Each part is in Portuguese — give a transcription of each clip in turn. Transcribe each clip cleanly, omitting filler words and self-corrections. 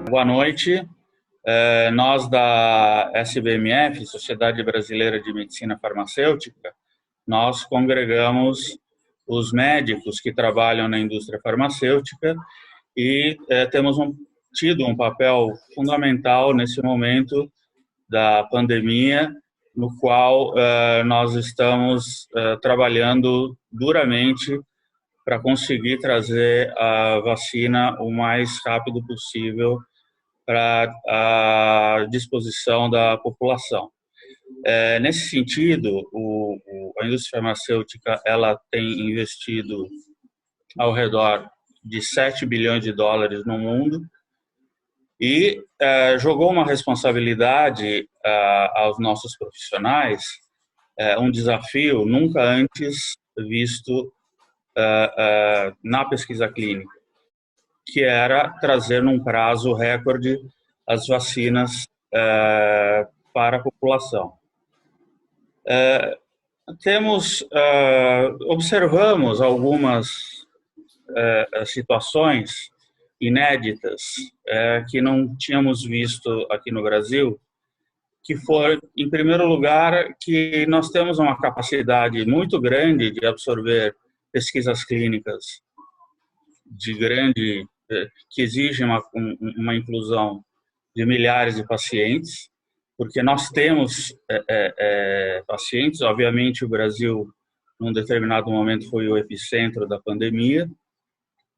Boa noite. Nós da SBMF, Sociedade Brasileira de Medicina Farmacêutica, nós congregamos os médicos que trabalham na indústria farmacêutica e temos tido um papel fundamental nesse momento da pandemia, no qual nós estamos trabalhando duramente para conseguir trazer a vacina o mais rápido possível para a disposição da população. Nesse sentido, a indústria farmacêutica ela tem investido ao redor de 7 bilhões de dólares no mundo e jogou uma responsabilidade aos nossos profissionais, um desafio nunca antes visto na pesquisa clínica, que era trazer num prazo recorde as vacinas para a população. Observamos algumas situações inéditas que não tínhamos visto aqui no Brasil, que foi, em primeiro lugar, que nós temos uma capacidade muito grande de absorver pesquisas clínicas que exigem uma inclusão de milhares de pacientes, porque nós temos pacientes, obviamente o Brasil, num determinado momento, foi o epicentro da pandemia,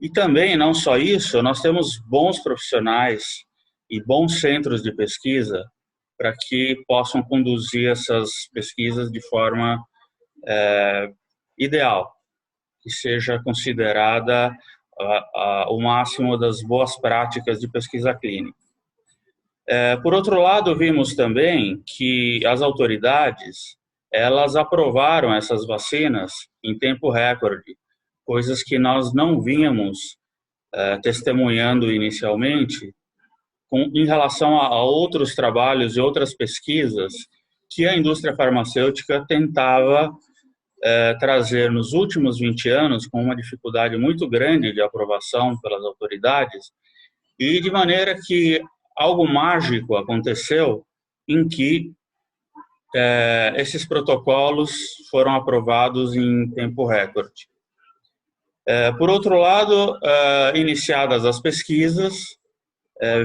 e também, não só isso, nós temos bons profissionais e bons centros de pesquisa para que possam conduzir essas pesquisas de forma ideal, que seja considerada o máximo das boas práticas de pesquisa clínica. Por outro lado, vimos também que as autoridades elas aprovaram essas vacinas em tempo recorde, coisas que nós não vínhamos testemunhando inicialmente em relação a outros trabalhos e outras pesquisas que a indústria farmacêutica tentava trazer nos últimos 20 anos com uma dificuldade muito grande de aprovação pelas autoridades, e de maneira que algo mágico aconteceu em que esses protocolos foram aprovados em tempo recorde. Por outro lado, iniciadas as pesquisas,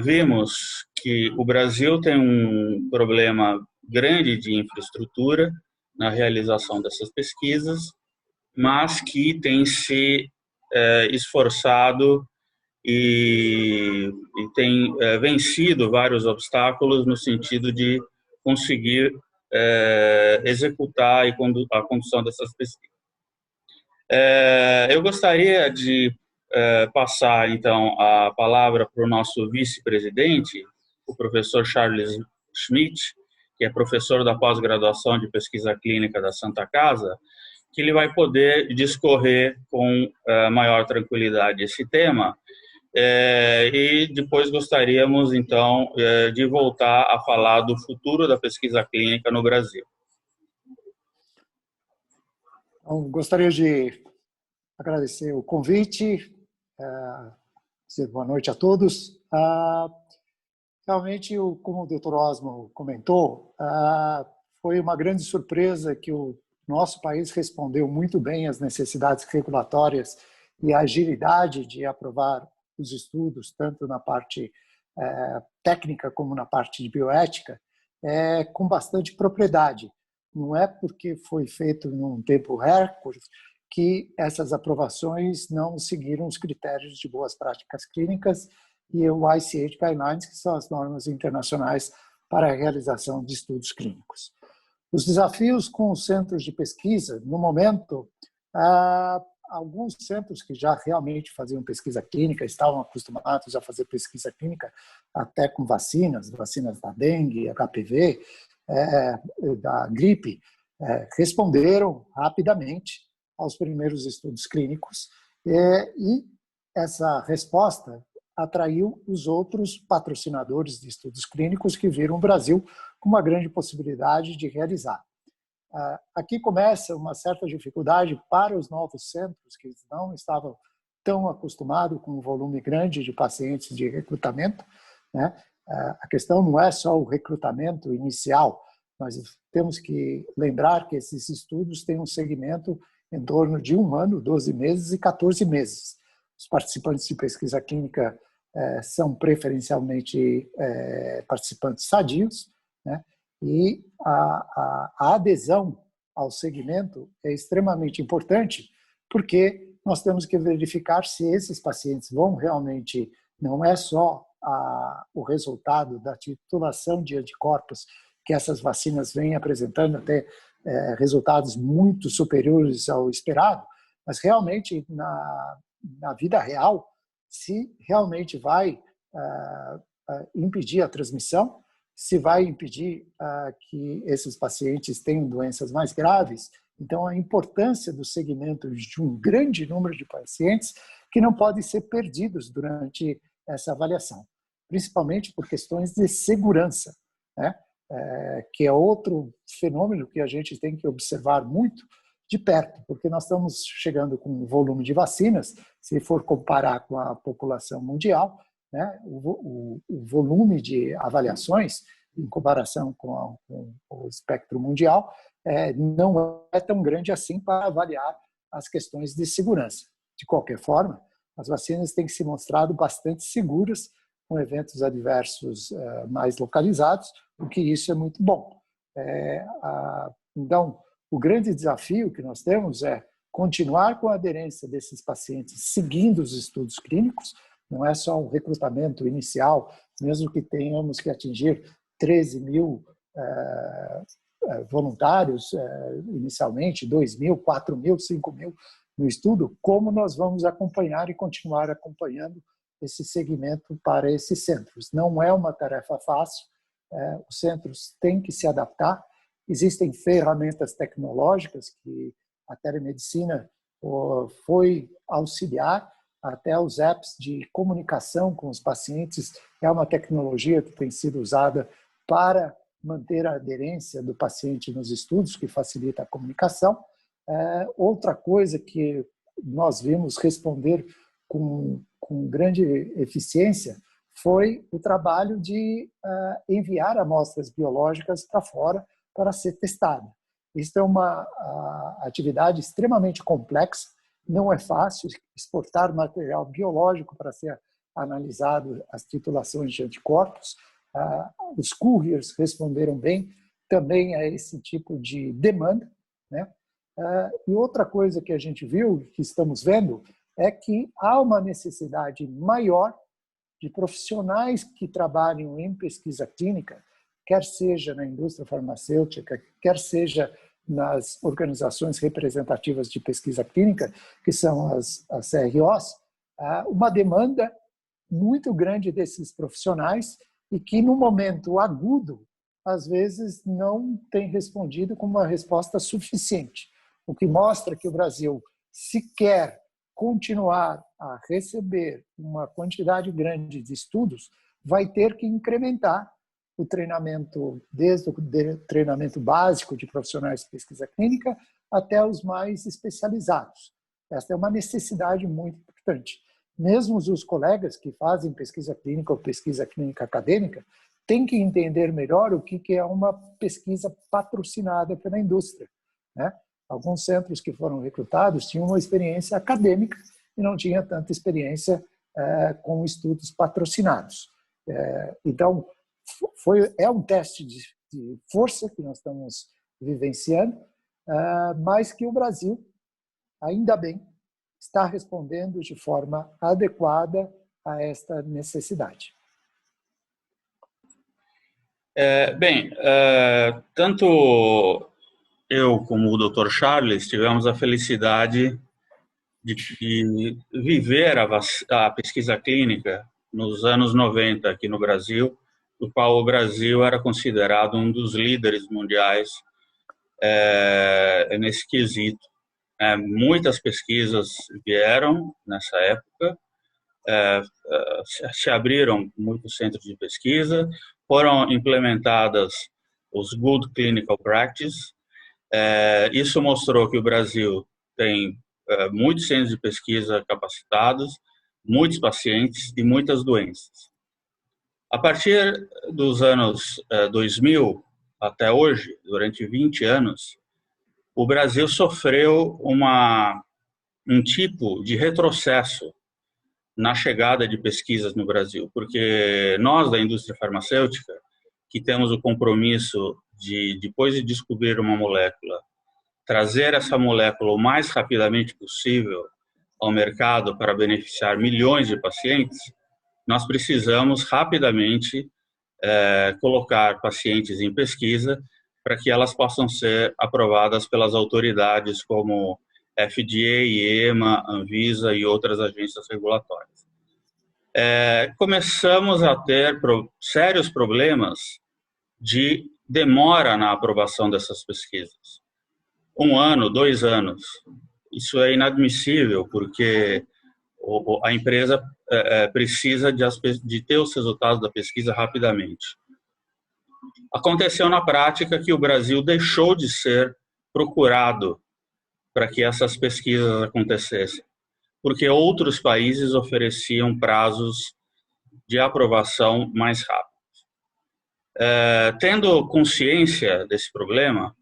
vimos que o Brasil tem um problema grande de infraestrutura na realização dessas pesquisas, mas que tem se esforçado e tem vencido vários obstáculos no sentido de conseguir executar a condução dessas pesquisas. Eu gostaria de passar, então, a palavra para o nosso vice-presidente, o professor Charles Schmidt, que é professor da pós-graduação de pesquisa clínica da Santa Casa, que ele vai poder discorrer com maior tranquilidade esse tema. E depois gostaríamos, então, de voltar a falar do futuro da pesquisa clínica no Brasil. Então, gostaria de agradecer o convite, dizer boa noite a todos. Realmente, como o Dr. Osmo comentou, foi uma grande surpresa que o nosso país respondeu muito bem às necessidades regulatórias e a agilidade de aprovar os estudos, tanto na parte técnica como na parte de bioética, com bastante propriedade. Não é porque foi feito em um tempo recorde que essas aprovações não seguiram os critérios de boas práticas clínicas e o ICH Guidelines, que são as normas internacionais para a realização de estudos clínicos. Os desafios com os centros de pesquisa, no momento, alguns centros que já realmente faziam pesquisa clínica, estavam acostumados a fazer pesquisa clínica até com vacinas da dengue, HPV, da gripe, responderam rapidamente aos primeiros estudos clínicos e essa resposta atraiu os outros patrocinadores de estudos clínicos que viram o Brasil com uma grande possibilidade de realizar. Aqui começa uma certa dificuldade para os novos centros que não estavam tão acostumados com um volume grande de pacientes de recrutamento, né? A questão não é só o recrutamento inicial, nós temos que lembrar que esses estudos têm um segmento em torno de 1 ano, 12 meses e 14 meses. Os participantes de pesquisa clínica são preferencialmente participantes sadios, né? E a adesão ao segmento é extremamente importante, porque nós temos que verificar se esses pacientes vão realmente, não é só o resultado da titulação de anticorpos que essas vacinas vêm apresentando, até resultados muito superiores ao esperado, mas realmente na vida real, se realmente vai impedir a transmissão, se vai impedir que esses pacientes tenham doenças mais graves. Então, a importância do segmento de um grande número de pacientes que não podem ser perdidos durante essa avaliação, principalmente por questões de segurança, né? Que é outro fenômeno que a gente tem que observar muito de perto, porque nós estamos chegando com um volume de vacinas, se for comparar com a população mundial, né, o volume de avaliações, em comparação com o espectro mundial, não é tão grande assim para avaliar as questões de segurança. De qualquer forma, as vacinas têm se mostrado bastante seguras, com eventos adversos mais localizados, o que isso é muito bom. Então, o grande desafio que nós temos é continuar com a aderência desses pacientes seguindo os estudos clínicos, não é só um recrutamento inicial, mesmo que tenhamos que atingir 13 mil voluntários inicialmente, 2 mil, 4 mil, 5 mil no estudo, como nós vamos acompanhar e continuar acompanhando esse segmento para esses centros. Não é uma tarefa fácil, os centros têm que se adaptar, existem ferramentas tecnológicas que a telemedicina foi auxiliar, até os apps de comunicação com os pacientes, é uma tecnologia que tem sido usada para manter a aderência do paciente nos estudos, que facilita a comunicação. Outra coisa que nós vimos responder com grande eficiência foi o trabalho de enviar amostras biológicas para fora para ser testada. Isso é uma atividade extremamente complexa, não é fácil exportar material biológico para ser analisado as titulações de anticorpos. Os couriers responderam bem também a esse tipo de demanda, né? E outra coisa que a gente viu, que estamos vendo, é que há uma necessidade maior de profissionais que trabalham em pesquisa clínica, quer seja na indústria farmacêutica, quer seja nas organizações representativas de pesquisa clínica, que são as CROs, uma demanda muito grande desses profissionais e que, no momento agudo, às vezes não tem respondido com uma resposta suficiente, o que mostra que o Brasil, se quer continuar a receber uma quantidade grande de estudos, vai ter que incrementar o treinamento, desde o treinamento básico de profissionais de pesquisa clínica até os mais especializados. Esta é uma necessidade muito importante. Mesmo os colegas que fazem pesquisa clínica ou pesquisa clínica acadêmica têm que entender melhor o que é uma pesquisa patrocinada pela indústria, né? Alguns centros que foram recrutados tinham uma experiência acadêmica e não tinha tanta experiência com estudos patrocinados. Então, é um teste de força que nós estamos vivenciando, mas que o Brasil, ainda bem, está respondendo de forma adequada a esta necessidade. Tanto eu como o Dr. Charles tivemos a felicidade de viver a pesquisa clínica nos anos 90 aqui no Brasil, no qual o Brasil era considerado um dos líderes mundiais nesse quesito. Muitas pesquisas vieram nessa época, se abriram muitos centros de pesquisa, foram implementadas os Good Clinical Practice, Isso mostrou que o Brasil tem muitos centros de pesquisa capacitados, muitos pacientes e muitas doenças. A partir dos anos 2000 até hoje, durante 20 anos, o Brasil sofreu um tipo de retrocesso na chegada de pesquisas no Brasil, porque nós da indústria farmacêutica, que temos o compromisso de, depois de descobrir uma molécula, trazer essa molécula o mais rapidamente possível ao mercado para beneficiar milhões de pacientes, nós precisamos rapidamente colocar pacientes em pesquisa para que elas possam ser aprovadas pelas autoridades como FDA, EMA, Anvisa e outras agências regulatórias. Começamos a ter sérios problemas de demora na aprovação dessas pesquisas. 1 ano, 2 anos. Isso é inadmissível, porque a empresa precisa de ter os resultados da pesquisa rapidamente. Aconteceu na prática que o Brasil deixou de ser procurado para que essas pesquisas acontecessem, porque outros países ofereciam prazos de aprovação mais rápidos. Tendo consciência desse problema,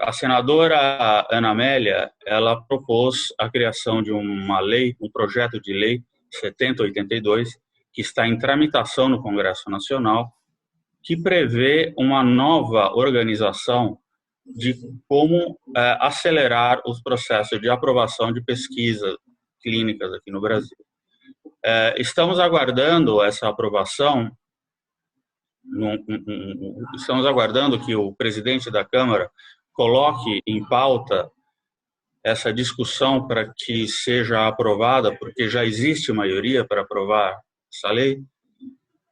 a senadora Ana Amélia, ela propôs a criação de uma lei, um projeto de lei 7082, que está em tramitação no Congresso Nacional, que prevê uma nova organização de como acelerar os processos de aprovação de pesquisas clínicas aqui no Brasil. Estamos aguardando essa aprovação. Estamos aguardando que o presidente da Câmara coloque em pauta essa discussão para que seja aprovada, porque já existe maioria para aprovar essa lei,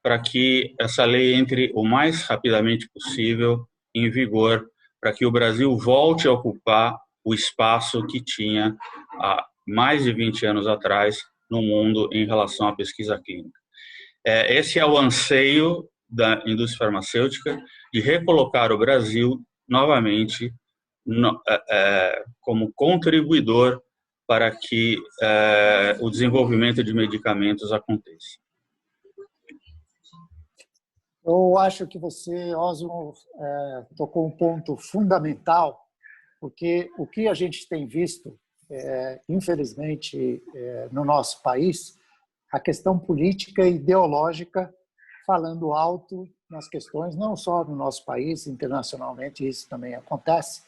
para que essa lei entre o mais rapidamente possível em vigor, para que o Brasil volte a ocupar o espaço que tinha há mais de 20 anos atrás no mundo em relação à pesquisa clínica. Esse é o anseio da indústria farmacêutica de recolocar o Brasil novamente como contribuidor para que o desenvolvimento de medicamentos aconteça. Eu acho que você, Osmo, tocou um ponto fundamental, porque o que a gente tem visto, infelizmente, no nosso país, a questão política e ideológica falando alto nas questões, não só no nosso país, internacionalmente isso também acontece,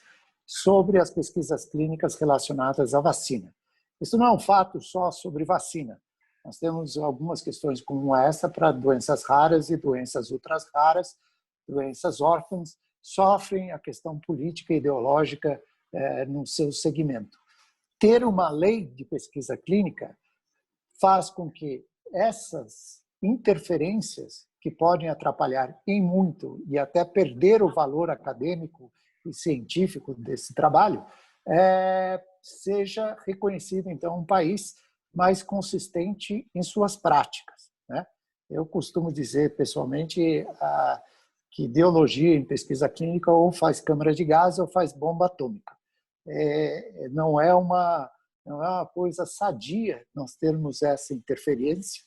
sobre as pesquisas clínicas relacionadas à vacina. Isso não é um fato só sobre vacina. Nós temos algumas questões como essa para doenças raras e doenças ultra raras, doenças órfãs, sofrem a questão política e ideológica no seu segmento. Ter uma lei de pesquisa clínica faz com que essas interferências que podem atrapalhar em muito e até perder o valor acadêmico e científico desse trabalho, seja reconhecido, então, um país mais consistente em suas práticas, né? Eu costumo dizer, pessoalmente, que ideologia em pesquisa clínica ou faz câmara de gás ou faz bomba atômica. Não é uma coisa sadia nós termos essa interferência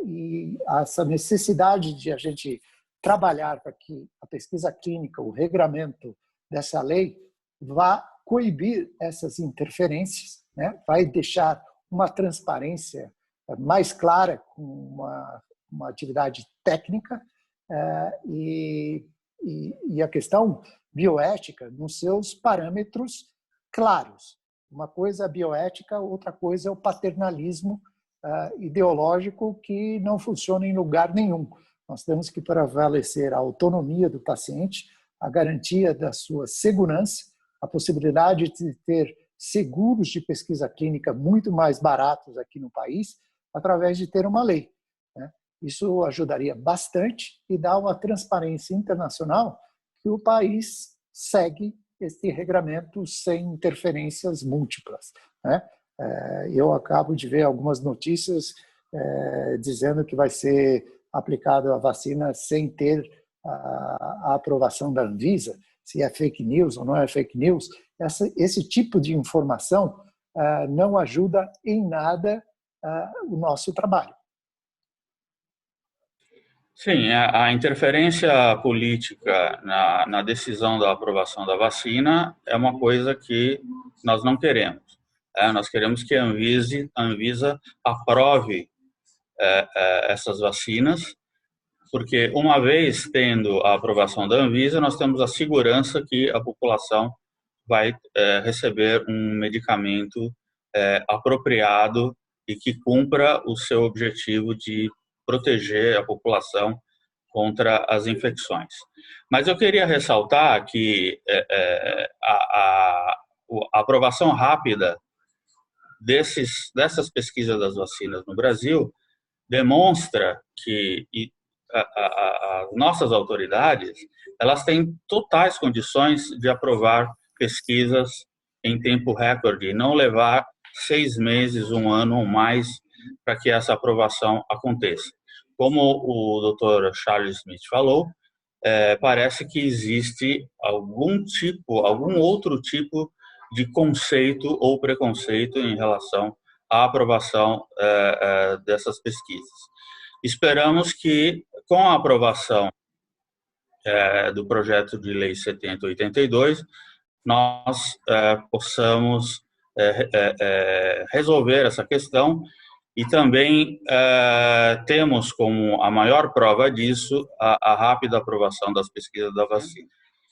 e essa necessidade de a gente trabalhar para que a pesquisa clínica, o regramento dessa lei, vá coibir essas interferências, né? Vai deixar uma transparência mais clara com uma atividade técnica e a questão bioética nos seus parâmetros claros. Uma coisa é a bioética, outra coisa é o paternalismo ideológico que não funciona em lugar nenhum. Nós temos que prevalecer a autonomia do paciente, a garantia da sua segurança, a possibilidade de ter seguros de pesquisa clínica muito mais baratos aqui no país, através de ter uma lei, né? Isso ajudaria bastante e dá uma transparência internacional que o país segue esse regramento sem interferências múltiplas, né? Eu acabo de ver algumas notícias dizendo que vai ser aplicada a vacina sem ter a aprovação da Anvisa. se é fake news ou não é fake news, esse tipo de informação não ajuda em nada o nosso trabalho. Sim, a interferência política na decisão da aprovação da vacina é uma coisa que nós não queremos. Nós queremos que a Anvisa aprove essas vacinas, porque uma vez tendo a aprovação da Anvisa, nós temos a segurança que a população vai receber um medicamento apropriado e que cumpra o seu objetivo de proteger a população contra as infecções. Mas eu queria ressaltar que a aprovação rápida dessas pesquisas das vacinas no Brasil demonstra que as nossas autoridades elas têm totais condições de aprovar pesquisas em tempo recorde e não levar 6 meses, 1 ano ou mais para que essa aprovação aconteça. Como o Dr. Charles Smith falou, parece que existe algum outro tipo de conceito ou preconceito em relação à aprovação dessas pesquisas. Esperamos que, com a aprovação do projeto de lei 7082, nós possamos resolver essa questão e também temos como a maior prova disso a rápida aprovação das pesquisas da vacina.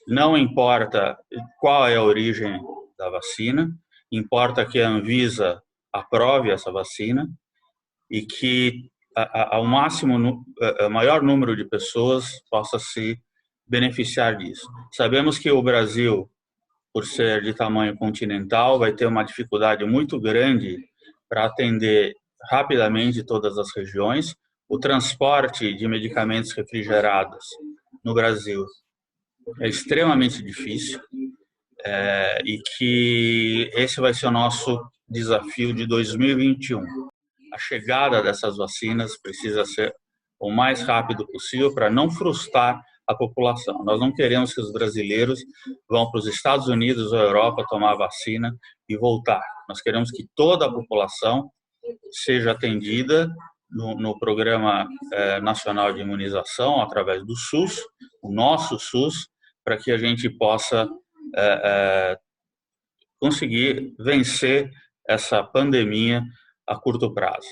Não importa qual é a origem da vacina, importa que a Anvisa aprove essa vacina e que o maior número de pessoas possa se beneficiar disso. Sabemos que o Brasil, por ser de tamanho continental, vai ter uma dificuldade muito grande para atender rapidamente todas as regiões. O transporte de medicamentos refrigerados no Brasil é extremamente difícil e que esse vai ser o nosso desafio de 2021. A chegada dessas vacinas precisa ser o mais rápido possível para não frustrar a população. Nós não queremos que os brasileiros vão para os Estados Unidos ou Europa tomar a vacina e voltar. Nós queremos que toda a população seja atendida no Programa Nacional de Imunização, através do SUS, o nosso SUS, para que a gente possa conseguir vencer essa pandemia a curto prazo.